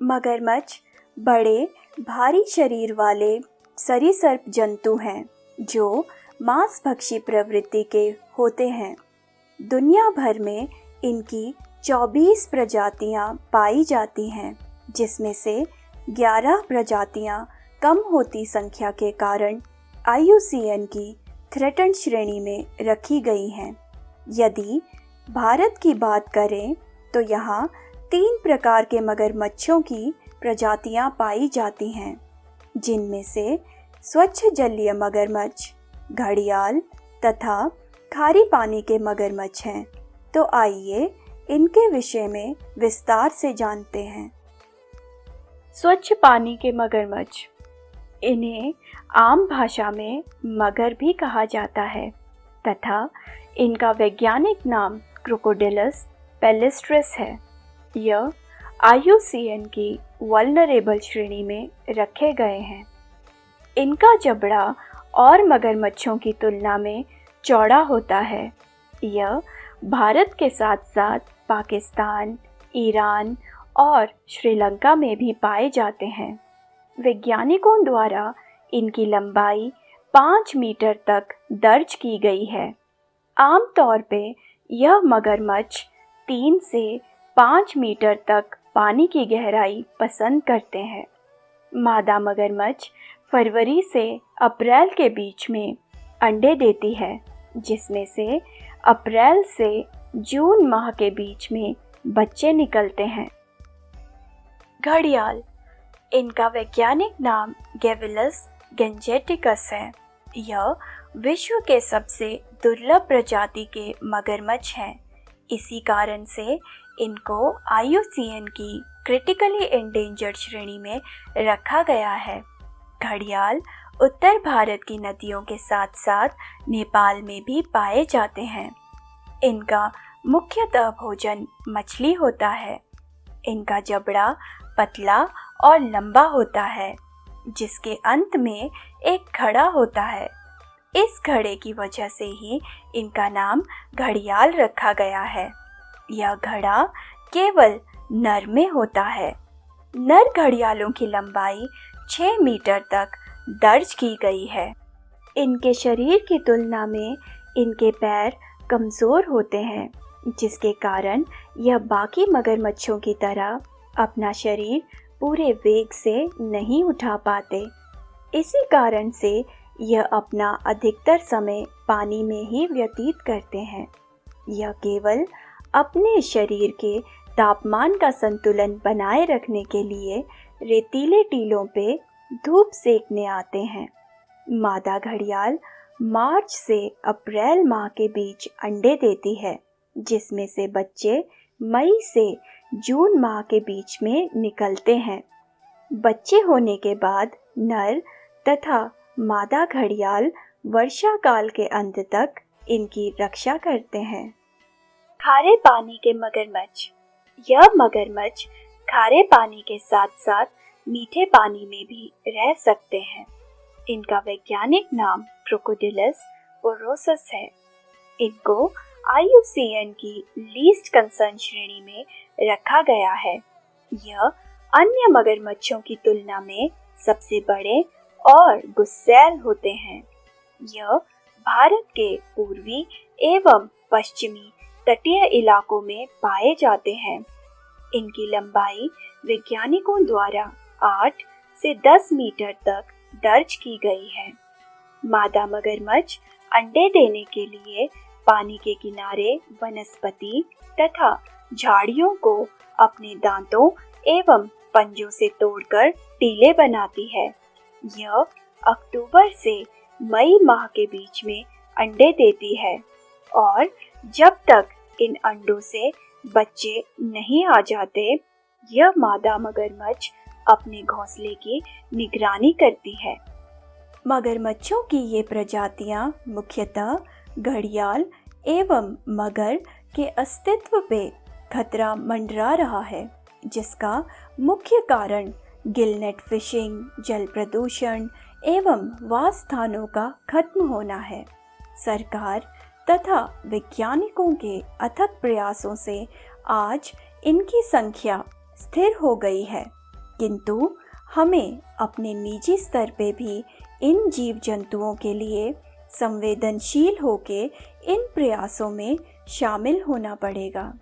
मगरमच्छ बड़े भारी शरीर वाले सरीसृप जंतु हैं जो मांसभक्षी प्रवृत्ति के होते हैं। दुनिया भर में इनकी 24 प्रजातियां पाई जाती हैं, जिसमें से 11 प्रजातियां कम होती संख्या के कारण IUCN की थ्रेटन्ड श्रेणी में रखी गई हैं। यदि भारत की बात करें तो यहाँ 3 प्रकार के मगरमच्छों की प्रजातियां पाई जाती हैं, जिनमें से स्वच्छ जलीय मगरमच्छ, घड़ियाल तथा खारे पानी के मगरमच्छ हैं। तो आइए इनके विषय में विस्तार से जानते हैं। स्वच्छ पानी के मगरमच्छ, इन्हें आम भाषा में मगर भी कहा जाता है तथा इनका वैज्ञानिक नाम क्रोकोडिलस पेलेस्ट्रिस है। यह IUCN की वल्नरेबल श्रेणी में रखे गए हैं। इनका जबड़ा और मगरमच्छों की तुलना में चौड़ा होता है। यह भारत के साथ साथ पाकिस्तान, ईरान और श्रीलंका में भी पाए जाते हैं। वैज्ञानिकों द्वारा इनकी लंबाई 5 मीटर तक दर्ज की गई है। आमतौर पे यह मगरमच्छ 3 से 5 मीटर तक पानी की गहराई पसंद करते हैं। मादा मगरमच्छ फरवरी से अप्रैल के बीच में अंडे देती है, जिसमें से अप्रैल से जून माह के बीच में बच्चे निकलते हैं। घड़ियाल, इनका वैज्ञानिक नाम गेविलस गेंजेटिकस है। यह विश्व के सबसे दुर्लभ प्रजाति के मगरमच्छ हैं। इसी कारण से इनको IUCN की क्रिटिकली एंडेंजर्ड श्रेणी में रखा गया है। घड़ियाल उत्तर भारत की नदियों के साथ साथ नेपाल में भी पाए जाते हैं। इनका मुख्यतः भोजन मछली होता है। इनका जबड़ा पतला और लंबा होता है, जिसके अंत में एक घड़ा होता है। इस घड़े की वजह से ही इनका नाम घड़ियाल रखा गया है। यह घड़ा केवल नर में होता है। नर घड़ियालों की लंबाई 6 मीटर तक दर्ज की गई है। इनके शरीर की तुलना में इनके पैर कमज़ोर होते हैं, जिसके कारण यह बाकी मगरमच्छों की तरह अपना शरीर पूरे वेग से नहीं उठा पाते। इसी कारण से यह अपना अधिकतर समय पानी में ही व्यतीत करते हैं। यह केवल अपने शरीर के तापमान का संतुलन बनाए रखने के लिए रेतीले टीलों पे धूप सेकने आते हैं। मादा घड़ियाल मार्च से अप्रैल माह के बीच अंडे देती है, जिसमें से बच्चे मई से जून माह के बीच में निकलते हैं। बच्चे होने के बाद नर तथा मादा घड़ियाल वर्षा काल के अंत तक इनकी रक्षा करते हैं। खारे पानी के मगरमच्छ, यह मगरमच्छ खारे पानी के साथ साथ मीठे पानी में भी रह सकते हैं। इनका वैज्ञानिक नाम क्रोकोडिलस पोरोसस है। इनको IUCN की लीस्ट कंसर्न श्रेणी में रखा गया है। यह अन्य मगरमच्छों की तुलना में सबसे बड़े और गुस्सैल होते हैं। यह भारत के पूर्वी एवं पश्चिमी तटीय इलाकों में पाए जाते हैं। इनकी लंबाई वैज्ञानिकों द्वारा 8 से 10 मीटर तक दर्ज की गई है। मादा मगरमच्छ अंडे देने के लिए पानी के किनारे वनस्पति तथा झाड़ियों को अपने दांतों एवं पंजों से तोड़कर टीले बनाती है। यह अक्टूबर से मई माह के बीच में अंडे देती है और जब तक इन अंडों से बच्चे नहीं आ जाते, यह मादा मगरमच्छ अपने घोंसले की निगरानी करती है। मगरमच्छों की ये प्रजातियां मुख्यतः घड़ियाल एवं मगर के अस्तित्व पे खतरा मंडरा रहा है, जिसका मुख्य कारण गिलनेट फिशिंग, जल प्रदूषण एवं वास स्थानों का खत्म होना है। सरकार तथा वैज्ञानिकों के अथक प्रयासों से आज इनकी संख्या स्थिर हो गई है। किंतु हमें अपने निजी स्तर पे भी इन जीव जंतुओं के लिए संवेदनशील होकर इन प्रयासों में शामिल होना पड़ेगा।